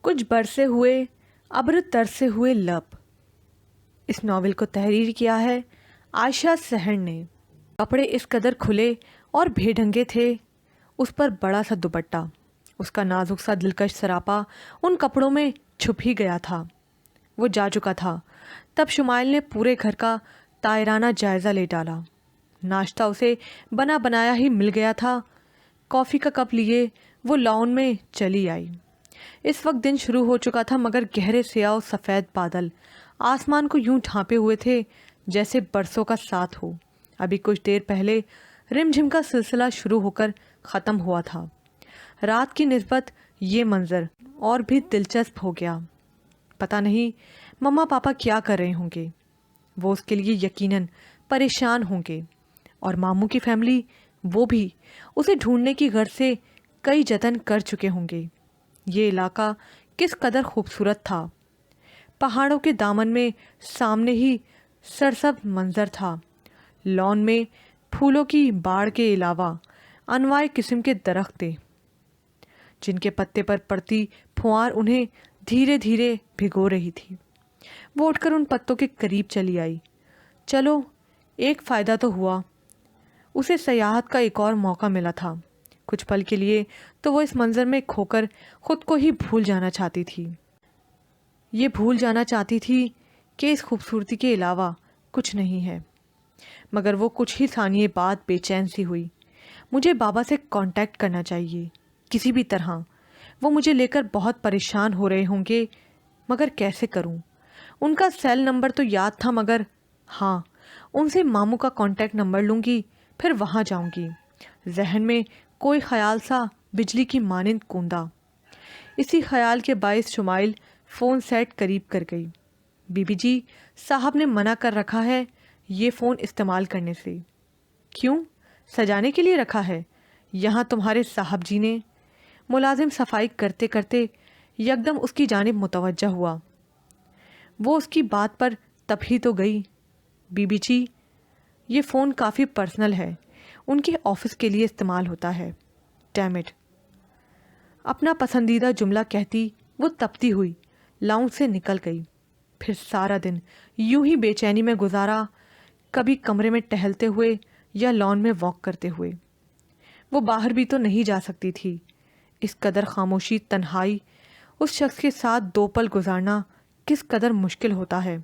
کچھ برسے ہوئے ابر تر سے ہوئے لب. اس ناول کو تحریر کیا ہے عائشہ سحر نے. کپڑے اس قدر کھلے اور بے ڈھنگے تھے، اس پر بڑا سا دوپٹہ، اس کا نازک سا دلکش سراپا ان کپڑوں میں چھپ ہی گیا تھا. وہ جا چکا تھا تب شمائل نے پورے گھر کا طائرانہ جائزہ لے ڈالا. ناشتہ اسے بنا بنایا ہی مل گیا تھا. کافی کا کپ لیے وہ لاؤن میں چلی آئی. اس وقت دن شروع ہو چکا تھا مگر گہرے سیاہ و سفید بادل آسمان کو یوں ڈھانپے ہوئے تھے جیسے برسوں کا ساتھ ہو. ابھی کچھ دیر پہلے رم جھم کا سلسلہ شروع ہو کر ختم ہوا تھا. رات کی نسبت یہ منظر اور بھی دلچسپ ہو گیا. پتہ نہیں مما پاپا کیا کر رہے ہوں گے. وہ اس کے لیے یقیناً پریشان ہوں گے. اور ماموں کی فیملی، وہ بھی اسے ڈھونڈنے کی غرض سے کئی جتن کر چکے ہوں گے. یہ علاقہ کس قدر خوبصورت تھا. پہاڑوں کے دامن میں سامنے ہی سرسبز منظر تھا. لان میں پھولوں کی باڑ کے علاوہ انواع قسم کے درخت تھے جن کے پتے پر پڑتی پھوار انہیں دھیرے دھیرے بھگو رہی تھی. وہ اٹھ کر ان پتوں کے قریب چلی آئی. چلو ایک فائدہ تو ہوا. اسے سیاحت کا ایک اور موقع ملا تھا. کچھ پل کے لیے تو وہ اس منظر میں کھو کر خود کو ہی بھول جانا چاہتی تھی. یہ بھول جانا چاہتی تھی کہ اس خوبصورتی کے علاوہ کچھ نہیں ہے. مگر وہ کچھ ہی ثانیے بعد بے چین سی ہوئی. مجھے بابا سے کانٹیکٹ کرنا چاہیے کسی بھی طرح. وہ مجھے لے کر بہت پریشان ہو رہے ہوں گے مگر کیسے کروں. ان کا سیل نمبر تو یاد تھا مگر ہاں ان سے ماموں کا کانٹیکٹ نمبر لوں گی پھر وہاں جاؤں گی. ذہن میں کوئی خیال سا بجلی کی مانند کوندا. اسی خیال کے باعث شمائل فون سیٹ قریب کر گئی. بی بی جی صاحب نے منع کر رکھا ہے یہ فون استعمال کرنے سے. کیوں؟ سجانے کے لیے رکھا ہے یہاں تمہارے صاحب جی نے. ملازم صفائی کرتے کرتے یکدم اس کی جانب متوجہ ہوا. وہ اس کی بات پر تب ہی تو گئی. بی بی جی یہ فون کافی پرسنل ہے، ان کے آفس کے لیے استعمال ہوتا ہے. Damn it. اپنا پسندیدہ جملہ کہتی وہ تپتی ہوئی لاؤنج سے نکل گئی. پھر سارا دن یوں ہی بے چینی میں گزارا، کبھی کمرے میں ٹہلتے ہوئے یا لان میں واک کرتے ہوئے. وہ باہر بھی تو نہیں جا سکتی تھی. اس قدر خاموشی، تنہائی، اس شخص کے ساتھ دو پل گزارنا کس قدر مشکل ہوتا ہے.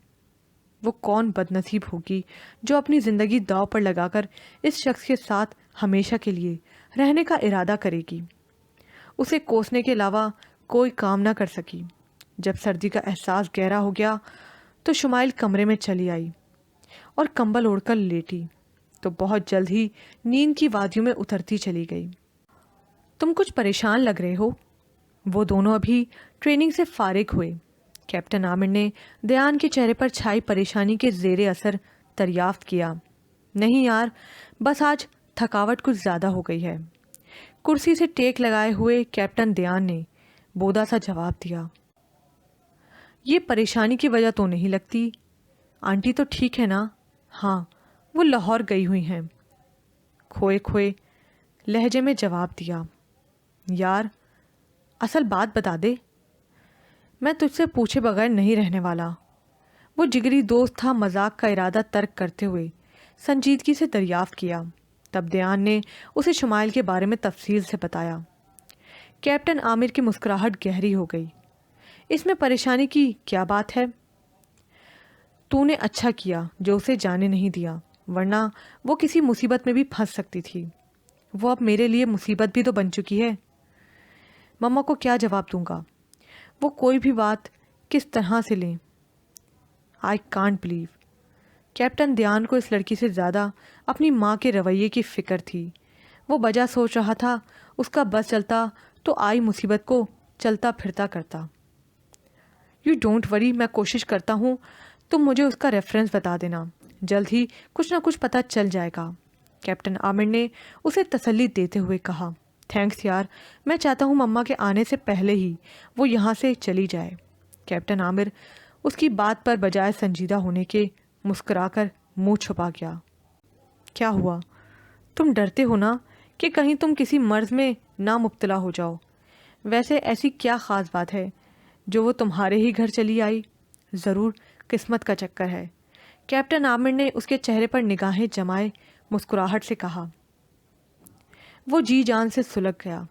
وہ کون بد نصیب ہوگی جو اپنی زندگی داؤ پر لگا کر اس شخص کے ساتھ ہمیشہ کے لیے رہنے کا ارادہ کرے گی. اسے کوسنے کے علاوہ کوئی کام نہ کر سکی. جب سردی کا احساس گہرا ہو گیا تو شمائل کمرے میں چلی آئی اور کمبل اوڑھ کر لیٹی تو بہت جلد ہی نیند کی وادیوں میں اترتی چلی گئی. تم کچھ پریشان لگ رہے ہو. وہ دونوں ابھی ٹریننگ سے فارغ ہوئے. کیپٹن عامر نے دیان کے چہرے پر چھائی پریشانی کے زیر اثر دریافت کیا. نہیں یار، بس آج تھکاوٹ کچھ زیادہ ہو گئی ہے. کرسی سے ٹیک لگائے ہوئے کیپٹن دیان نے بودا سا جواب دیا. یہ پریشانی کی وجہ تو نہیں لگتی. آنٹی تو ٹھیک ہے نا؟ ہاں وہ لاہور گئی ہوئی ہیں. کھوئے کھوئے لہجے میں جواب دیا. یار اصل بات بتا دے. میں تجھ سے پوچھے بغیر نہیں رہنے والا. وہ جگری دوست تھا مذاق کا ارادہ ترک کرتے ہوئے سنجیدگی سے دریافت کیا. تب دیان نے اسے شمائل کے بارے میں تفصیل سے بتایا. کیپٹن عامر کی مسکراہٹ گہری ہو گئی. اس میں پریشانی کی کیا بات ہے؟ تو نے اچھا کیا جو اسے جانے نہیں دیا، ورنہ وہ کسی مصیبت میں بھی پھنس سکتی تھی. وہ اب میرے لیے مصیبت بھی تو بن چکی ہے. مما کو کیا جواب دوں گا؟ وہ کوئی بھی بات کس طرح سے لیں؟ I can't believe. کیپٹن دیان کو اس لڑکی سے زیادہ اپنی ماں کے رویے کی فکر تھی. وہ بجا سوچ رہا تھا اس کا بس چلتا تو آئی مصیبت کو چلتا پھرتا کرتا. یو ڈونٹ وری، میں کوشش کرتا ہوں. تم مجھے اس کا ریفرنس بتا دینا، جلد ہی کچھ نہ کچھ پتہ چل جائے گا. کیپٹن عامر نے اسے تسلی دیتے ہوئے کہا. تھینکس یار، میں چاہتا ہوں مما کے آنے سے پہلے ہی وہ یہاں سے چلی جائے. کیپٹن عامر اس کی بات پر بجائے سنجیدہ ہونے کے مسکرا کر منہ چھپا گیا. کیا ہوا؟ تم ڈرتے ہو نا کہ کہیں تم کسی مرض میں نہ مبتلا ہو جاؤ. ویسے ایسی کیا خاص بات ہے جو وہ تمہارے ہی گھر چلی آئی؟ ضرور قسمت کا چکر ہے۔ کیپٹن عامر نے اس کے چہرے پر نگاہیں جمائے مسکراہٹ سے کہا۔ وہ جی جان سے سلگ گیا۔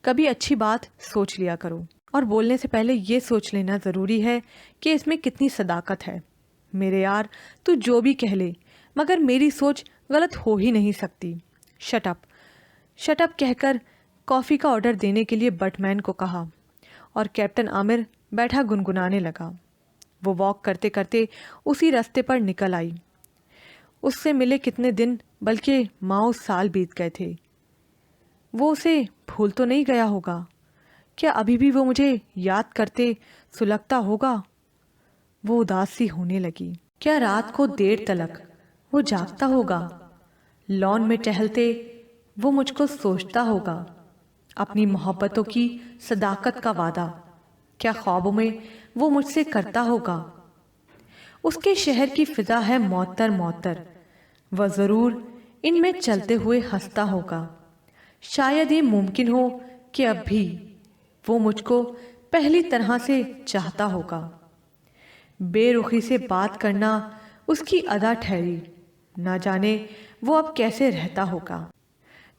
کبھی اچھی بات سوچ لیا کرو، اور بولنے سے پہلے یہ سوچ لینا ضروری ہے کہ اس میں کتنی صداقت ہے۔ میرے یار، تو جو بھی کہہ لے، مگر میری سوچ غلط ہو ہی نہیں سکتی۔ شٹ اپ، شٹ اپ کہہ کر کافی کا آرڈر دینے کے لیے بٹ مین کو کہا، اور کیپٹن عامر بیٹھا گنگنانے لگا۔ وہ واک کرتے کرتے اسی راستے پر نکل آئی۔ اس سے ملے کتنے دن بلکہ ماؤ سال بیت گئے تھے۔ وہ اسے بھول تو نہیں گیا ہوگا؟ کیا ابھی بھی وہ مجھے یاد کرتے سلگتا ہوگا؟ وہ اداس سی ہونے لگی۔ کیا رات کو دیر تلک وہ جاگتا ہوگا؟ لان میں ٹہلتے وہ مجھ کو سوچتا ہوگا؟ اپنی محبتوں کی صداقت کا وعدہ کیا خوابوں میں وہ مجھ سے کرتا ہوگا؟ اس کے شہر کی فضا ہے معطر معطر، وہ ضرور ان میں چلتے ہوئے ہنستا ہوگا۔ شاید یہ ممکن ہو کہ اب بھی وہ مجھ کو پہلی طرح سے چاہتا ہوگا۔ بے رخی سے بات کرنا اس کی ادا ٹھہری، نہ جانے وہ اب کیسے رہتا ہوگا۔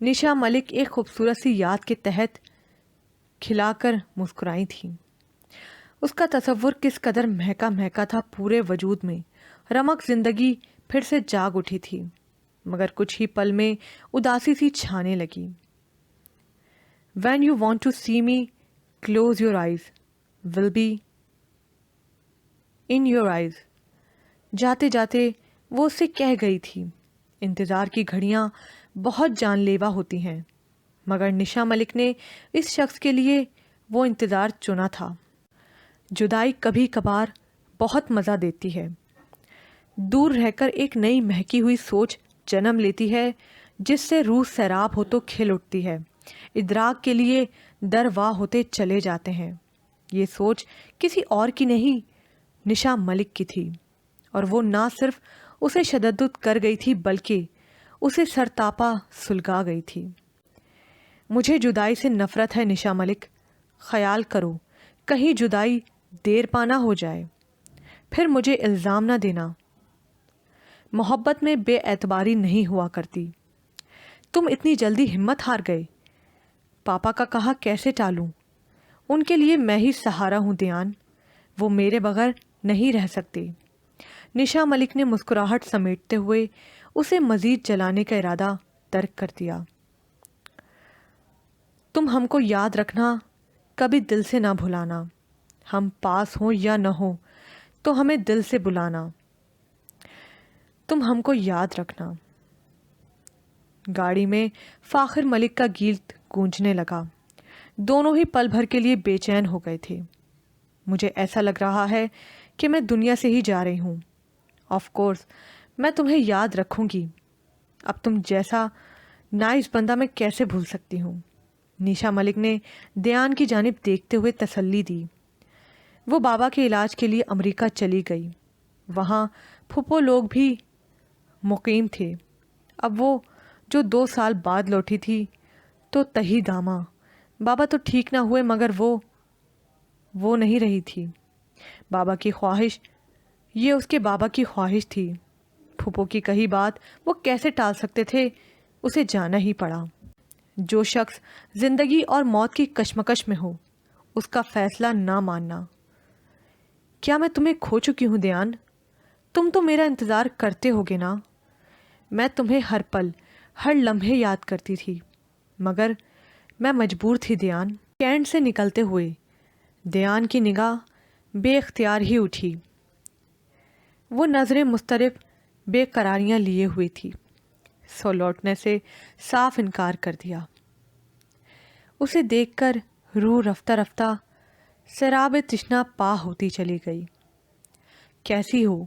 نشا ملک ایک خوبصورت سی یاد کے تحت کھلا کر مسکرائی تھی۔ اس کا تصور کس قدر مہکا مہکا تھا پورے وجود میں۔ رمق زندگی پھر سے جاگ اٹھی تھی، مگر کچھ ہی پل میں اداسی سی چھانے لگی۔ When you want to see me, close your eyes, will be in your eyes۔ جاتے جاتے وہ اسے کہہ گئی تھی۔ انتظار کی گھڑیاں بہت جان لیوا ہوتی ہیں، مگر نشا ملک نے اس شخص کے لیے وہ انتظار چنا تھا۔ جدائی کبھی کبھار بہت مزہ دیتی ہے۔ دور رہ کر ایک نئی مہکی ہوئی سوچ جنم لیتی ہے، جس سے روح سیراب ہو تو کھل اٹھتی ہے، ادراک کے لیے درواہ ہوتے چلے جاتے ہیں۔ یہ سوچ کسی اور کی نہیں، نشا ملک کی تھی، اور وہ نہ صرف اسے شدد کر گئی تھی بلکہ اسے سرتاپا سلگا گئی تھی۔ مجھے جدائی سے نفرت ہے نشا ملک، خیال کرو کہیں جدائی دیر پانا ہو جائے، پھر مجھے الزام نہ دینا۔ محبت میں بے اعتباری نہیں ہوا کرتی۔ تم اتنی جلدی ہمت ہار گئے؟ پاپا کا کہا کیسے ٹالوں؟ ان کے لیے میں ہی سہارا ہوں دیان، وہ میرے بغیر نہیں رہ سکتے۔ نشا ملک نے مسکراہٹ سمیٹتے ہوئے اسے مزید جلانے کا ارادہ ترک کر دیا۔ تم ہم کو یاد رکھنا، کبھی دل سے نہ بھلانا۔ ہم پاس ہوں یا نہ ہوں تو ہمیں دل سے بلانا۔ تم ہم کو یاد رکھنا۔ گاڑی میں فاخر ملک کا گیت گونجنے لگا۔ دونوں ہی پل بھر کے لیے بے چین ہو گئے تھے۔ مجھے ایسا لگ رہا ہے کہ میں دنیا سے ہی جا رہی ہوں۔ آف کورس میں تمہیں یاد رکھوں گی، اب تم جیسا نائس بندہ میں کیسے بھول سکتی ہوں؟ نشا ملک نے دیان کی جانب دیکھتے ہوئے تسلی دی۔ وہ بابا کے علاج کے لیے امریکہ چلی گئی، وہاں پھپھو لوگ بھی مقیم تھے۔ اب وہ جو 2 سال بعد لوٹی تھی تو تہی دامہ، بابا تو ٹھیک نہ ہوئے مگر وہ نہیں رہی تھی۔ بابا کی خواہش، یہ اس کے بابا کی خواہش تھی۔ پھپھو کی کہی بات وہ کیسے ٹال سکتے تھے؟ اسے جانا ہی پڑا۔ جو شخص زندگی اور موت کی کشمکش میں ہو، اس کا فیصلہ نہ ماننا۔ کیا میں تمہیں کھو چکی ہوں دیان؟ تم تو میرا انتظار کرتے ہوگے نا؟ میں تمہیں ہر پل ہر لمحے یاد کرتی تھی، مگر میں مجبور تھی دیان۔ کینٹ سے نکلتے ہوئے دیان کی نگاہ بے اختیار ہی اٹھی۔ وہ نظریں مضطرب بے قراریاں لیے ہوئی تھی، سو لوٹنے سے صاف انکار کر دیا۔ اسے دیکھ کر روح رفتہ رفتہ سیراب تشنا پا ہوتی چلی گئی۔ کیسی ہو؟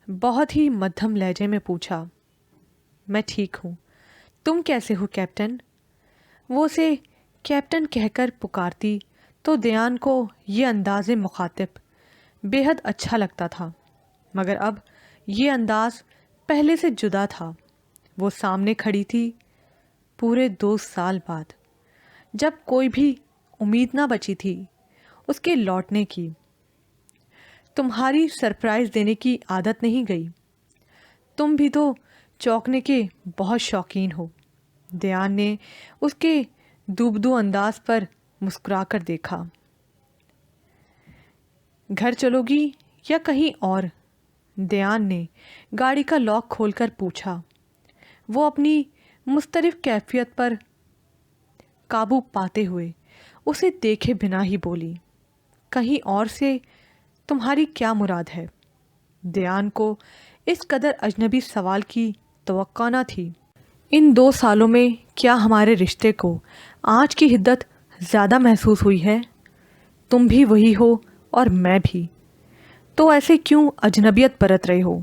بہت ہی مدھم لہجے میں پوچھا۔ میں ٹھیک ہوں، تم کیسے ہو کیپٹن؟ وہ اسے کیپٹن کہہ کر پکارتی تو دیان کو یہ انداز مخاطب بے حد اچھا لگتا تھا، مگر اب یہ انداز پہلے سے جدا تھا۔ وہ سامنے کھڑی تھی پورے 2 سال بعد، جب کوئی بھی امید نہ بچی تھی۔ اس کے لوٹنے کی۔ تمہاری سرپرائز دینے کی عادت نہیں گئی، تم بھی تو چونکنے کے بہت شوقین ہو۔ دیان نے اس کے دوبدو انداز پر مسکرا کر دیکھا۔ گھر چلو گی یا کہیں اور؟ دیان نے گاڑی کا لاک کھول کر پوچھا۔ وہ اپنی مضطرب کیفیت پر قابو پاتے ہوئے اسے دیکھے بنا ہی بولی، کہیں اور سے تمہاری کیا مراد ہے؟ دیان کو اس قدر اجنبی سوال کی توقع نہ تھی۔ ان 2 سالوں میں کیا ہمارے رشتے کو آنچ کی حدت زیادہ محسوس ہوئی ہے؟ تم بھی وہی ہو اور میں بھی، تو ایسے کیوں اجنبیت برت رہے ہو؟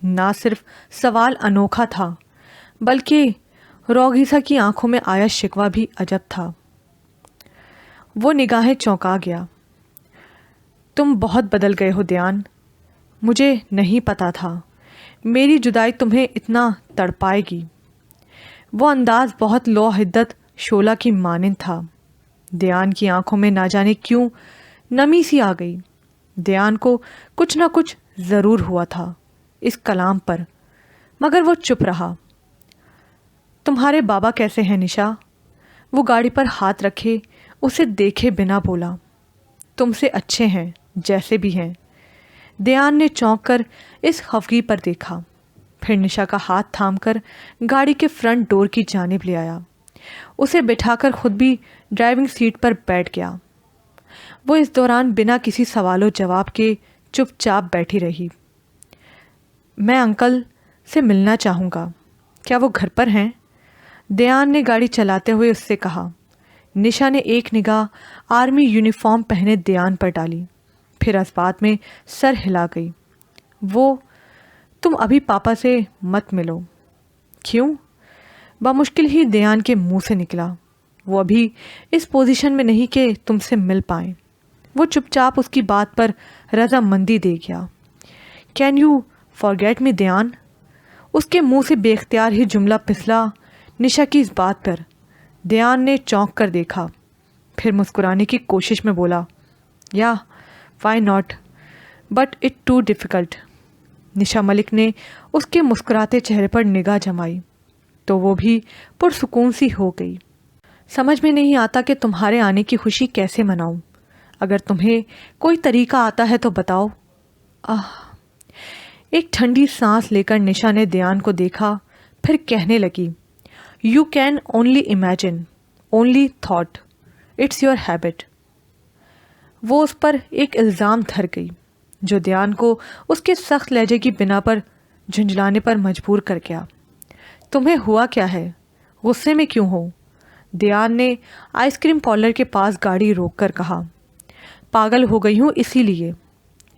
نہ صرف سوال انوکھا تھا بلکہ روگیسا کی آنکھوں میں آیا شکوہ بھی عجب تھا۔ وہ نگاہیں چونکا گیا۔ تم بہت بدل گئے ہو دیان، مجھے نہیں پتا تھا میری جدائی تمہیں اتنا تڑپائے گی۔ وہ انداز بہت لو حدت شعلہ کی مانند تھا۔ دیان کی آنکھوں میں نہ جانے کیوں نمی سی آ گئی۔ دیان کو کچھ نہ کچھ ضرور ہوا تھا اس کلام پر، مگر وہ چپ رہا۔ تمہارے بابا کیسے ہیں نشا؟ وہ گاڑی پر ہاتھ رکھے اسے دیکھے بنا بولا۔ تم سے اچھے ہیں جیسے بھی ہیں۔ دیان نے چونک کر اس خفگی پر دیکھا، پھر نشا کا ہاتھ تھام کر گاڑی کے فرنٹ ڈور کی جانب لے آیا، اسے بٹھا کر خود بھی ڈرائیونگ سیٹ پر بیٹھ گیا۔ وہ اس دوران بنا کسی سوال و جواب کے چپ چاپ بیٹھی رہی۔ میں انکل سے ملنا چاہوں گا، کیا وہ گھر پر ہیں؟ دیان نے گاڑی چلاتے ہوئے اس سے کہا۔ نشا نے ایک نگاہ آرمی یونیفارم پہنے دیان پر ڈالی، پھر اسبات میں سر ہلا گئی۔ تم ابھی پاپا سے مت ملو۔ کیوں؟ بمشکل ہی دیان کے منہ سے نکلا۔ وہ ابھی اس پوزیشن میں نہیں کہ تم سے مل پائیں۔ وہ چپ چاپ اس کی بات پر رضامندی دے گیا۔ کین یو فارگیٹ می دیان؟ اس کے منہ سے بے اختیار ہی جملہ پھسلا نشا کی اس بات پر۔ دیان نے چونک کر دیکھا، پھر مسکرانے کی کوشش میں بولا، یا why not, but it too difficult. Nisha Malik نے اس کے مسکراتے چہرے پر نگاہ جمائی تو وہ بھی پرسکون سی ہو گئی۔ سمجھ میں نہیں آتا کہ تمہارے آنے کی خوشی کیسے مناؤں، اگر تمہیں کوئی طریقہ آتا ہے تو بتاؤ۔ ایک ٹھنڈی سانس لے کر نشا نے دیان کو دیکھا، پھر کہنے لگی، you can only imagine, only thought, it's your habit. وہ اس پر ایک الزام دھر گئی جو دیان کو اس کے سخت لہجے کی بنا پر جھنجھلانے پر مجبور کر گیا۔ تمہیں ہوا کیا ہے؟ غصے میں کیوں ہو؟ دیان نے آئس کریم پارلر کے پاس گاڑی روک کر کہا۔ پاگل ہو گئی ہوں اسی لیے،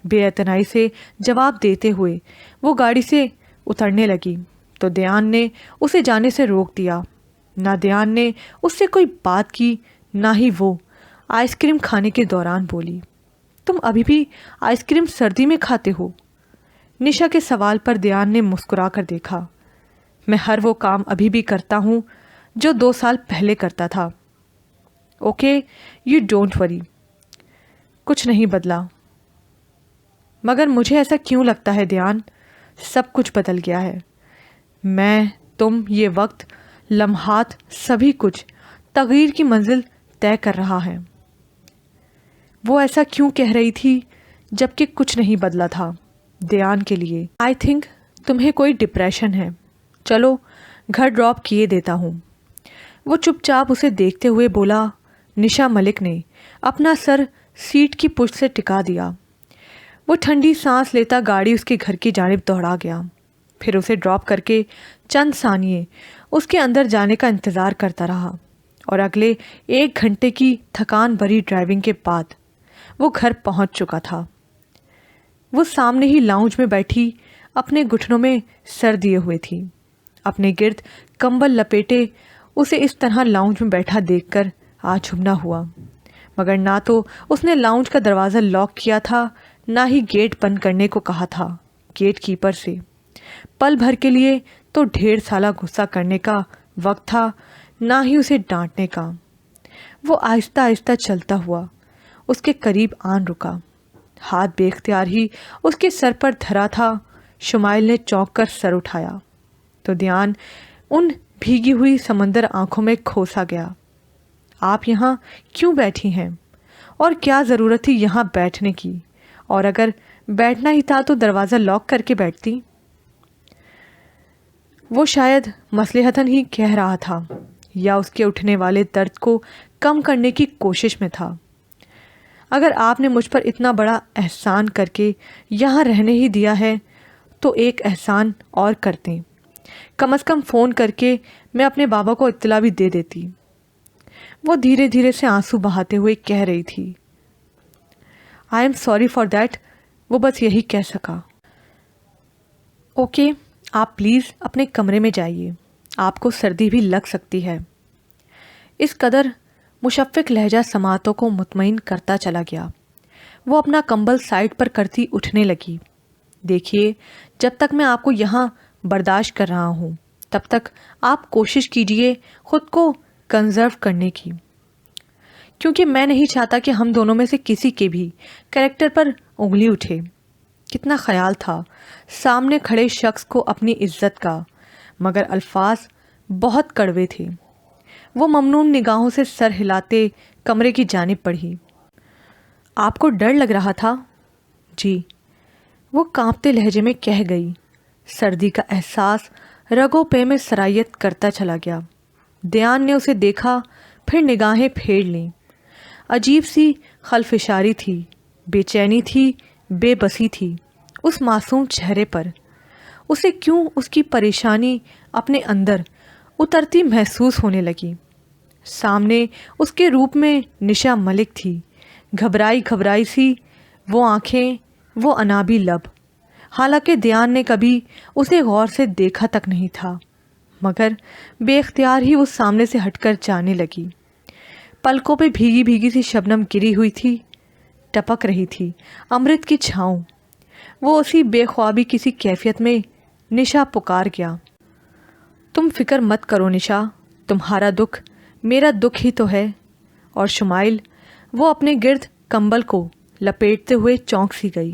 بے اعتنائی سے جواب دیتے ہوئے وہ گاڑی سے اترنے لگی تو دیان نے اسے جانے سے روک دیا۔ نہ دیان نے اس سے کوئی بات کی، نہ ہی وہ آئس کریم کھانے کے دوران بولی، تم ابھی بھی آئس کریم سردی میں کھاتے ہو؟ نشا کے سوال پر دیان نے مسکرا کر دیکھا۔ میں ہر وہ کام ابھی بھی کرتا ہوں جو 2 سال پہلے کرتا تھا۔ اوکے، یو ڈونٹ وری، کچھ نہیں بدلا۔ مگر مجھے ایسا کیوں لگتا ہے دیان؟ سب کچھ بدل گیا ہے۔ میں، تم، یہ وقت، لمحات، سبھی کچھ تغیر کی منزل طے کر رہا ہے۔ وہ ایسا کیوں کہہ رہی تھی جبکہ کچھ نہیں بدلا تھا دیان کے لیے؟ آئی تھنک تمہیں کوئی ڈپریشن ہے، چلو گھر ڈراپ کیے دیتا ہوں۔ وہ چپ چاپ اسے دیکھتے ہوئے بولا۔ نشا ملک نے اپنا سر سیٹ کی پشت سے ٹکا دیا۔ وہ ٹھنڈی سانس لیتا گاڑی اس کے گھر کی جانب دوڑا گیا، پھر اسے ڈراپ کر کے چند ثانیے اس کے اندر جانے کا انتظار کرتا رہا، اور اگلے 1 گھنٹے کی تھکان بھری ڈرائیونگ کے بعد وہ گھر پہنچ چکا تھا۔ وہ سامنے ہی لاؤنج میں بیٹھی اپنے گھٹنوں میں سر دیے ہوئے تھی، اپنے گرد کمبل لپیٹے اسے اس طرح لاؤنج میں بیٹھا دیکھ کر آجھبنا ہوا، مگر نہ تو اس نے لاؤنج کا دروازہ لاک کیا تھا، نہ ہی گیٹ بند کرنے کو کہا تھا گیٹ کیپر سے۔ پل بھر کے لیے تو ڈھیر سالہ غصہ کرنے کا وقت تھا، نہ ہی اسے ڈانٹنے کا۔ وہ آہستہ آہستہ چلتا ہوا اس کے قریب آن رکا۔ ہاتھ بے اختیار ہی اس کے سر پر دھرا تھا۔ شمائل نے چونک کر سر اٹھایا تو دھیان ان بھیگی ہوئی سمندر آنکھوں میں کھوسا گیا۔ آپ یہاں کیوں بیٹھی ہیں؟ اور کیا ضرورت تھی یہاں بیٹھنے کی؟ اور اگر بیٹھنا ہی تھا تو دروازہ لاک کر کے بیٹھتی۔ وہ شاید مصلحتاً ہی کہہ رہا تھا یا اس کے اٹھنے والے درد کو کم کرنے کی کوشش میں تھا۔ اگر آپ نے مجھ پر اتنا بڑا احسان کر کے یہاں رہنے ہی دیا ہے تو ایک احسان اور کرتے، کم از کم فون کر کے میں اپنے بابا کو اطلاع بھی دے دیتی۔ وہ دھیرے دھیرے سے آنسو بہاتے ہوئے کہہ رہی تھی۔ I am sorry for that, وہ بس یہی کہہ سکا۔ اوکے، آپ پلیز اپنے کمرے میں جائیے، آپ کو سردی بھی لگ سکتی ہے۔ اس قدر مشفق لہجہ سماعتوں کو مطمئن کرتا چلا گیا۔ وہ اپنا کمبل سائڈ پر کرتی اٹھنے لگی۔ دیکھیے، جب تک میں آپ کو یہاں برداشت کر رہا ہوں تب تک آپ کوشش کیجئے خود کو کنزرو کرنے کی، کیونکہ میں نہیں چاہتا کہ ہم دونوں میں سے کسی کے بھی کریکٹر پر انگلی اٹھے۔ کتنا خیال تھا سامنے کھڑے شخص کو اپنی عزت کا، مگر الفاظ بہت کڑوے تھے۔ وہ ممنون نگاہوں سے سر ہلاتے کمرے کی جانب بڑھی۔ آپ کو ڈر لگ رہا تھا؟ جی، وہ کانپتے لہجے میں کہہ گئی۔ سردی کا احساس رگوں پہ میں سرایت کرتا چلا گیا۔ دھیان نے اسے دیکھا، پھر نگاہیں پھیر لیں۔ عجیب سی خلفشاری تھی، بے چینی تھی، بے بسی تھی اس معصوم چہرے پر۔ اسے کیوں اس کی پریشانی اپنے اندر اترتی محسوس ہونے لگی۔ سامنے اس کے روپ میں نشا ملک تھی، گھبرائی گھبرائی سی وہ آنکھیں، وہ انابی لب۔ حالانکہ دھیان نے کبھی اسے غور سے دیکھا تک نہیں تھا، مگر بے اختیار ہی وہ سامنے سے ہٹ کر جانے لگی۔ پلکوں پہ بھیگی بھیگی سی شبنم گری ہوئی تھی، ٹپک رہی تھی امرت کی چھاؤں۔ وہ اسی بے خوابی کسی کیفیت میں نشا پکار گیا۔ تم فکر مت کرو نشا، تمہارا دکھ میرا دکھ ہی تو ہے۔ اور شمائل، وہ اپنے گرد کمبل کو لپیٹتے ہوئے چونک سی گئی۔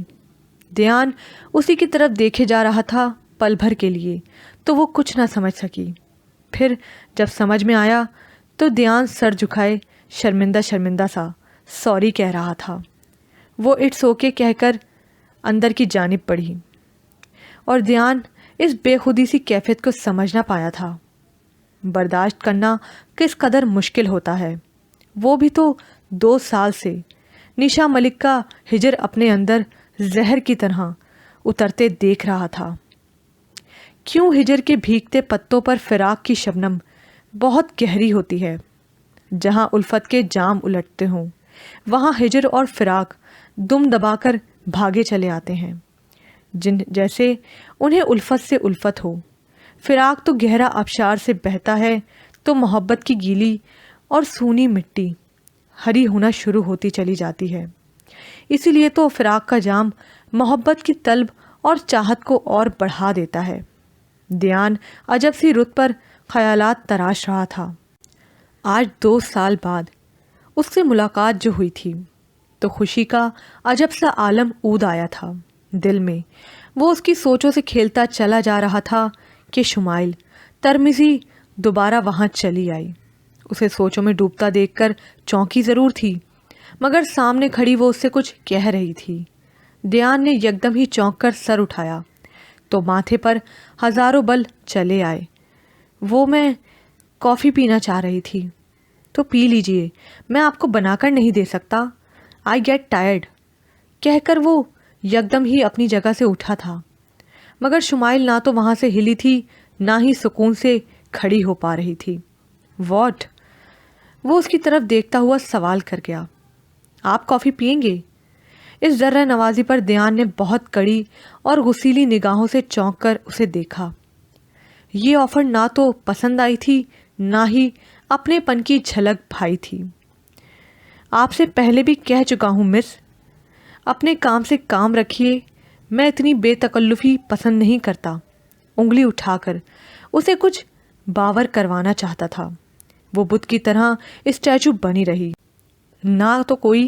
دھیان اسی کی طرف دیکھے جا رہا تھا پل بھر کے لیے تو وہ کچھ نہ سمجھ سکی۔ پھر جب سمجھ میں آیا تو دھیان سر جھکائے شرمندہ شرمندہ سا سوری کہہ رہا تھا۔ وہ اٹس اوکے کہہ کر اندر کی جانب بڑھی، اور دھیان اس بے خودی سی کیفیت کو سمجھ نہ پایا تھا۔ برداشت کرنا کس قدر مشکل ہوتا ہے، وہ بھی تو 2 سال سے۔ نشا ملک کا ہجر اپنے اندر زہر کی طرح اترتے دیکھ رہا تھا۔ کیوں ہجر کے بھیگتے پتوں پر فراق کی شبنم بہت گہری ہوتی ہے۔ جہاں الفت کے جام الٹتے ہوں وہاں ہجر اور فراق دم دبا کر بھاگے چلے آتے ہیں، جیسے انہیں الفت سے الفت ہو۔ فراق تو گہرا آبشار سے بہتا ہے تو محبت کی گیلی اور سونی مٹی ہری ہونا شروع ہوتی چلی جاتی ہے۔ اسی لیے تو فراق کا جام محبت کی طلب اور چاہت کو اور بڑھا دیتا ہے۔ دھیان عجب سی رت پر خیالات تراش رہا تھا۔ آج 2 سال بعد اس سے ملاقات جو ہوئی تھی تو خوشی کا عجب سا عالم اود آیا تھا دل میں۔ وہ اس کی سوچوں سے کھیلتا چلا جا رہا تھا کہ شمائل ترمزی دوبارہ وہاں چلی آئی۔ اسے سوچوں میں ڈوبتا دیکھ کر چونکی ضرور تھی، مگر سامنے کھڑی وہ اس سے کچھ کہہ رہی تھی۔ دھیان نے یکدم ہی چونک کر سر اٹھایا تو ماتھے پر ہزاروں بل چلے آئے۔ وہ میں کافی پینا چاہ رہی تھی۔ تو پی لیجئے، میں آپ کو بنا کر نہیں دے سکتا، آئی گیٹ ٹائرڈ کہہ کر وہ یکدم ہی اپنی جگہ سے اٹھا تھا، مگر شمائل نہ تو وہاں سے ہلی تھی نہ ہی سکون سے کھڑی ہو پا رہی تھی۔ واٹ؟ وہ اس کی طرف دیکھتا ہوا سوال کر گیا۔ آپ کافی پئیں گے؟ اس ذرہ نوازی پر دھیان نے بہت کڑی اور غصیلی نگاہوں سے چونک کر اسے دیکھا۔ یہ آفر نہ تو پسند آئی تھی نہ ہی اپنے پن کی جھلک بھائی تھی۔ آپ سے پہلے بھی کہہ چکا ہوں مس، اپنے کام سے کام رکھیے، میں اتنی بے تکلفی پسند نہیں کرتا۔ انگلی اٹھا کر اسے کچھ باور کروانا چاہتا تھا۔ وہ بت کی طرح اسٹیچو بنی رہی، نہ تو کوئی